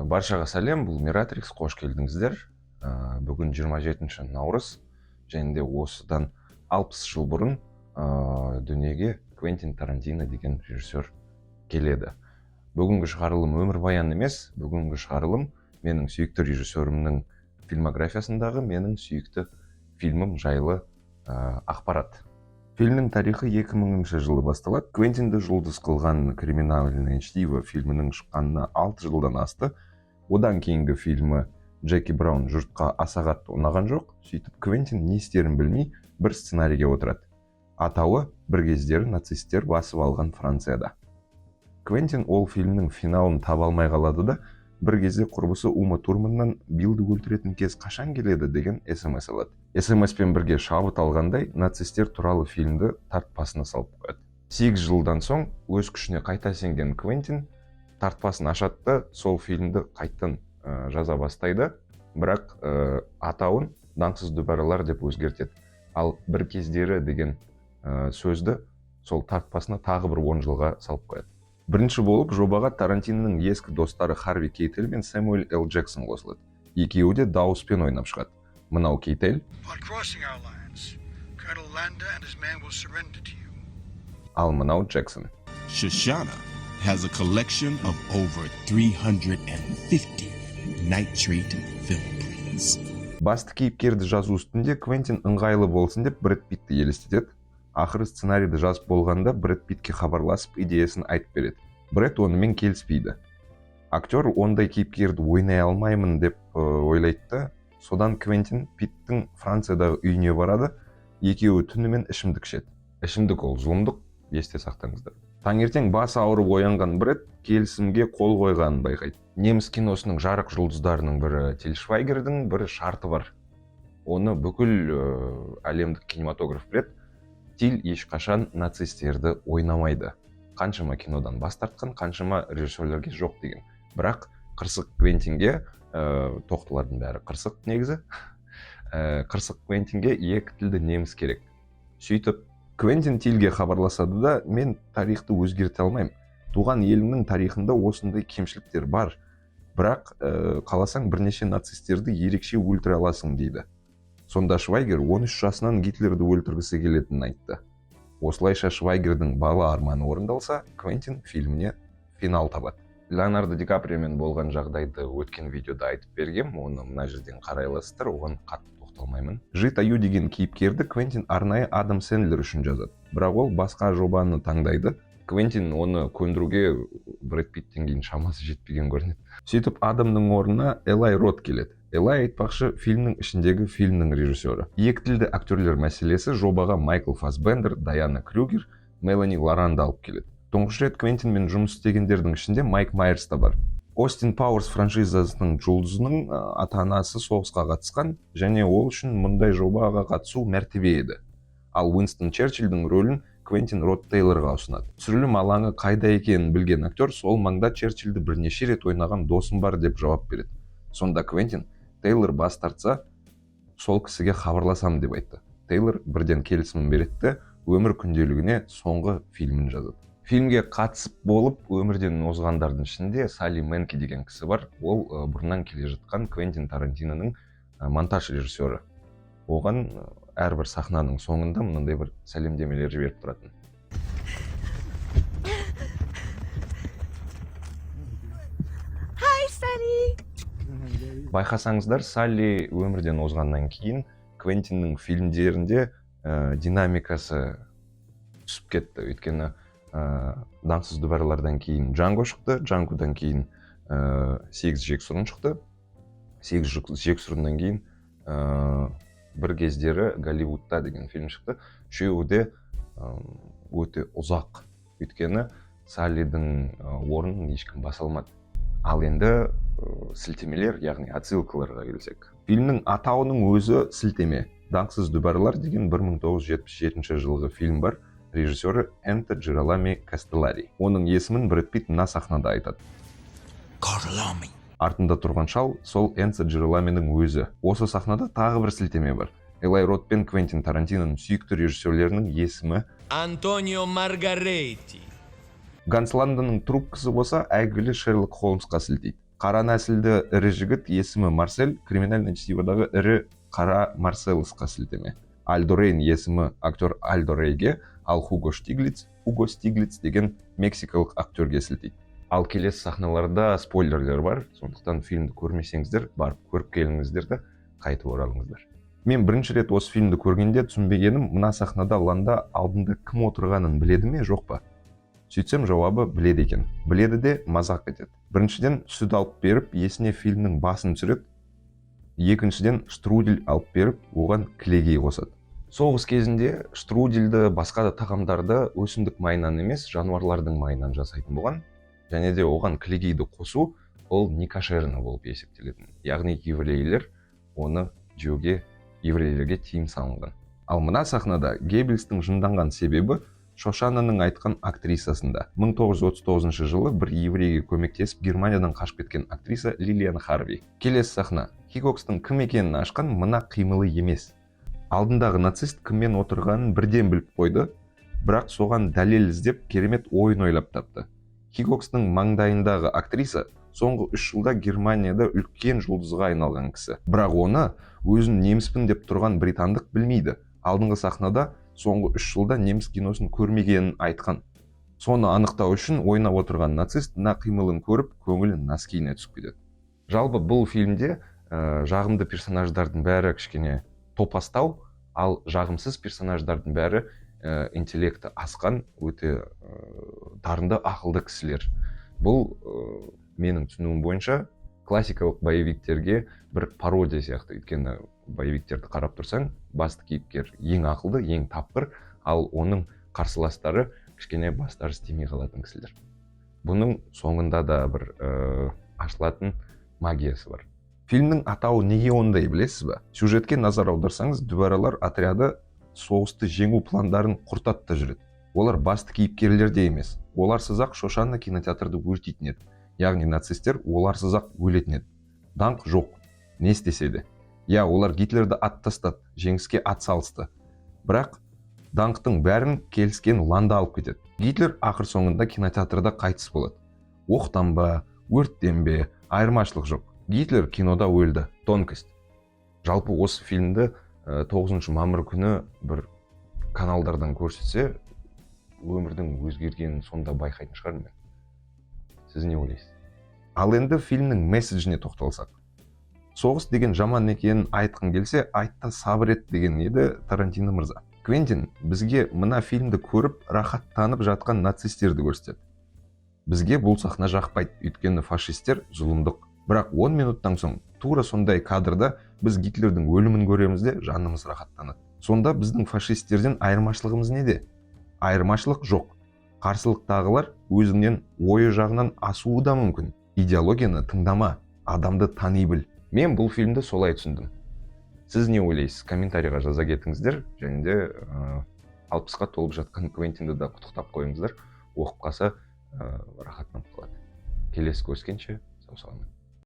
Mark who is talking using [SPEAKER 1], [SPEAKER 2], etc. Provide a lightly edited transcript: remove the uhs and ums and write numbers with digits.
[SPEAKER 1] Баршаға сәлем, бұл Miratrix, қош келдіңіздер. Бүгін 27 наурыз, және де осыдан 60 жыл бұрын дүниеге Квентин Тарантино деген режиссер келеді. Бүгінгі шығарылым өмірбаян емес, бүгінгі шығарылым менің сүйікті режиссерімнің фильмографиясындағы менің сүйікті фильмім жайлы ақпарат. Фильмнің тарихы 2000 жылы басталады. Квентинді жұлдыз қылған «Криминальное чтиво» фильмінің шыққанына 6 жылдан асты. Одан кейінгі фильмі «Джеки Браун» жұртқа аса қатты ұнаған жоқ. Сөйтіп Квентин не істерін білмей бір сценарийге отырады. Атауы бір кездері нацисттер басып алған Францияда. Квентин ол фильмнің финалын таба алмай қалады да, бір кезде құрбысы Ума Турманнан Биллді өлтіретін кез қашан келеді деген СМС алады. СМСпен бірге шабыт алғандай нацисттер туралы фильмді тартпасына салып қояды. 8 жылдан соң өз күшіне қайта сенген Квентин тартпасын ашады да сол фильмді қайттан жаза бастайды, бірақ атауын «Даңсыз дүбәралар» деп өзгертеді. Ал бір кездері деген сөзді сол тартпасына тағы бір 10 жылға салып қояды. Бірінші болып жобаға Тарантиноның ескі достары Харви Кейтель мен Сэмюэл Л. Джексон қосылады. Екеуі де дауыспен ойнап шығады. Мынау Кейтель, ал мынау Джексон.
[SPEAKER 2] Shoshana has a collection of over 350 nitrate film prints.
[SPEAKER 1] Басты кейіпкерді жазу үстінде Квентин ыңғайлы болсын деп Брэд Питті елестетеді. Ақыры сценарийді жазып болғанда Брэд Питтке хабарласып идеясын айтып береді. Брэд онымен келіспейді. Актер ондай кейіпкерді ойнай алмаймын деп ойлайды. Содан Квентин Питттің Франциядағы үйіне барады. Екеуі түнімен ішімдік ішеді. Ішімдік ол зұлымдық, есте сақтаңыздар. Таңертең басы ауырып оянған Брэд келісімге қол қойғанын байқайды. Неміс киносының жарық жұлдыздарының бірі Тиль Швайгердің бір шарты бар. Оны бүкіл әлемдік кинематограф біледі. Тиль ешқашан нацистерді ойнамайды. Қаншама кинодан бас тартқан, қаншама режиссерлерге жоқ деген. Бірақ қырсық Квентинге, тоқтылардың бәрі қырсық негізі, қырсық Квентинге екі тілді неміс керек. Сөйтіп, Квентин Тильге хабарласады да, мен тарихты өзгерте алмаймын. Туған елімнің тарихында осындай кемшіліктер бар. Бірақ қаласаң бірнеше нацистерді ерекше өлтіре аласың дейді. Сонда Швайгер 13 жасынан Гитлерді өлтіргісі келетінін айтты. Осылайша Швайгердің бала арманы орындалса, Квентин фильміне финал табады. Леонардо Ди Каприомен болған жағдайды өткен видеода айтып бергем, оны мына жерден қарай аласыздар, оған қатты тоқталмаймын. Жит Аю деген кейіпкерді Квентин арнайы Адам Сэндлер үшін жазады. Бірақ ол басқа жобаны таңдайды. Квентин оны көндіруге Брэд Питттен кейін шамасы жетпеген көрінеді. Сөйтіп Адамның орнына Элай Рот келеді. Элай айтпақшы фильмнің ішіндегі фильмнің режиссері. Екі тілді актерлер мәселесі жобаға Майкл Фассбендер, Дайана Крюгер, Мелани Лоранды алып келеді. Тұңғыш рет Квентинмен жұмыс істегендердің ішінде Майк Майерс та бар. Остин Пауэрс франшизасының жұлдызының ата-анасы соғысқа қатысқан, және ол үшін мұндай жобаға қатысу мәртебе еді. Ал Уинстон Черчилльдің рөлін Квентин Род Тейлорға ұсынады. Түсірілім алаңы қайда екенін білген актер сол маңда Черчилльді бірнеше рет ойнаған досым бар деп жауап береді. Сонда Квентин Тейлор бас тартса, сол кісіге хабарласам деп айтты. Тейлор бірден келісімін береді, өмір күнделігіне соңғы фильмін жазады. Фильмге қатысып болып, өмірден озғандардың ішінде Салли Менки деген кісі бар. Ол бұрыннан келе жатқан Квентин Тарантиноның монтаж режиссері. Оған әрбір сахнаның соңында мынандай бір сәлемдемелер жіберіп тұратын.
[SPEAKER 3] Hi, Салли!
[SPEAKER 1] Байқасаңыздар, Салли өмірден озғаннан кейін Квентиннің фильмдерінде динамикасы түсіп кетті. Өйткені «Даңсыз дүбәрлардан» кейін Джанго шықты, Джангодан кейін 8 жексұрын шықты. 8 жексұрыннан кейін бір кездері Голливудта деген фильм шықты. Үшеуі де өте ұзақ. Өйткені Саллидің орнын ешкім баса алмады. Ал енді сілтемелер, яғни отсылкаларға келсек. Фильмнің атауының өзі сілтеме. «Даңсыз дүбәрлар» деген 1977 жылғы фильм бар. Режиссері Энто Джералами Кастеллари. Оның есімін Брэд Питт мына сахнада айтады. Артында тұрған шал сол Энто Джераламиның өзі. Осы сахнада тағы бір сілтеме бар. Элай Рот пен Квентин Тарантиноның сүйікті режиссерлерінің есімі
[SPEAKER 4] Антонио Маргаретти.
[SPEAKER 1] Ганс Ландонның трубкасы болса, әйгілі Шерлок Холмсқа сілтейді. қара нәсілді ірі жігіт есімі Марсель криминальное чтиводағы ірі қара Марселосқа сілтеме. Альдо Рейн есімі актер Альдо Рейге, ал Хуго Штиглиц деген мексикалық актерге сілтейді. Ал келесі сахналарда спойлерлер бар, сондықтан фильмді көрмесеңіздер, барып көріп келіңіздер де қайтып оралыңыздар. Мен бірінші рет осы фильмді көргенде түсінбегенім, мына сахнада Ланда алдында кім отырғанын біледі ме, жоқ па? Сөйтсем жауабы біледі екен. Біледі де мазақ етеді. Біріншіден сүт алып беріп, есіне фильмнің басын түсіреді. Екіншіден штрудель алып беріп, оған кілегей қосады. Соғыс кезінде штрудельді, басқа да тағамдарды өсімдік майынан емес, жануарлардың майынан жасайтын болған. Және де оған кілегейді қосу, ол некошерно болып есептелетін. Яғни еврейлер оны жеуге, еврейлерге тыйым салынған. Ал мына сахнада Геббельстің жынданған себебі Шошананың айтқан актрисасында. 1939 жылы бір еврейге көмектесіп Германиядан қашып кеткен актриса Лилиан Харви. Келесі сахна. Хикокстың кім екенін ашқан мына қимылы емес. Алдындағы нацист кіммен отырғанын бірден біліп қойды, бірақ соған дәлел іздеп керемет ойын ойлап тапты. Хикокстың маңдайындағы актриса соңғы 3 жылда Германияда үлкен жұлдызға айналған кісі. Бірақ оны өзін неміспін деп тұрған британдық білмейді. Алдыңғы сахнада соңғы 3 жылда неміс киносын көрмегенін айтқан. Соны анықтау үшін ойнап отырған нацист мына қимылын көріп, көңілі наскейіне түсіп кетеді. Жалпы бұл фильмде жағымды персонаждардың бәрі кішкене топастау, ал жағымсыз персонаждардың бәрі интеллекті асқан, өте дарынды, ақылды кісілер. Бұл менің түсінуім бойынша классикалық боевиктерге бір пародия сияқты. Өйткені боевиктерді қарап тұрсаң, басты кейіпкер ең ақылды, ең тапқыр, ал оның қарсыластары кішкене бастары істемей қалатын кісілер. Бұның соңында да бір ашылатын магиясы бар. Фильмнің атауы неге ондай білесіз ба? Сюжетке назар аударсаңыз, дүбәралар отряды соғысты жеңу пландарын құртатта жүреді. Олар басты кейіпкерлер де емес. Оларсыз-ақ Шошана кинотеатрды өртейтін еді. Яғни нацистер оларсыз-ақ өлетін еді. Даңқ жоқ. Не істесе де. Я, олар Гитлерді ат тастады, жеңіске ат салысты. Бірақ даңқтың бәрін келіскен Ланда алып кетеді. Гитлер ақыр соңында кинотеатрда қайтыс болады. Оқтан ба, өрттен бе, айырмашылық жоқ. Гитлер кинода өлді. Тонкость. Жалпы осы фильмді 9 мамыр күні бір каналдардан көрсетсе, өмірдің өзгергенін сонда байқайтын шығармын мен. Сіз не ойлайсыз? Ал енді фильмнің месседжіне тоқталсақ. Соғыс деген жаман екенін айтқың келсе, айтта сабыр ет деген еді Тарантино мырза. Квентин бізге мына фильмді көріп, рахаттанып жатқан нацистерді көрсетеді. Бізге бұл сахна жақпайды, өйткені фашистер зұлымдық. Бірақ 10 минуттан соң тура сондай кадрда біз Гитлердің өлімін көреміз де жанымыз рахаттанады. Сонда біздің фашистерден айырмашылығымыз неде? Айырмашылық жоқ. Қарсылықтағылар өзіңнен ойы жағынан асуы да мүмкін. Идеологияны тыңдама, адамды тани біл. Мен бұл фильмді солай түсіндім. Сіз не ойлайсыз? Комментарийға жаза кетіңіздер, және де 60-қа толып жатқан Квентинді да құттықтап қойыңыздар. Оқып қалса рахаттанып қалады. Келесі көріскенше сау саламат.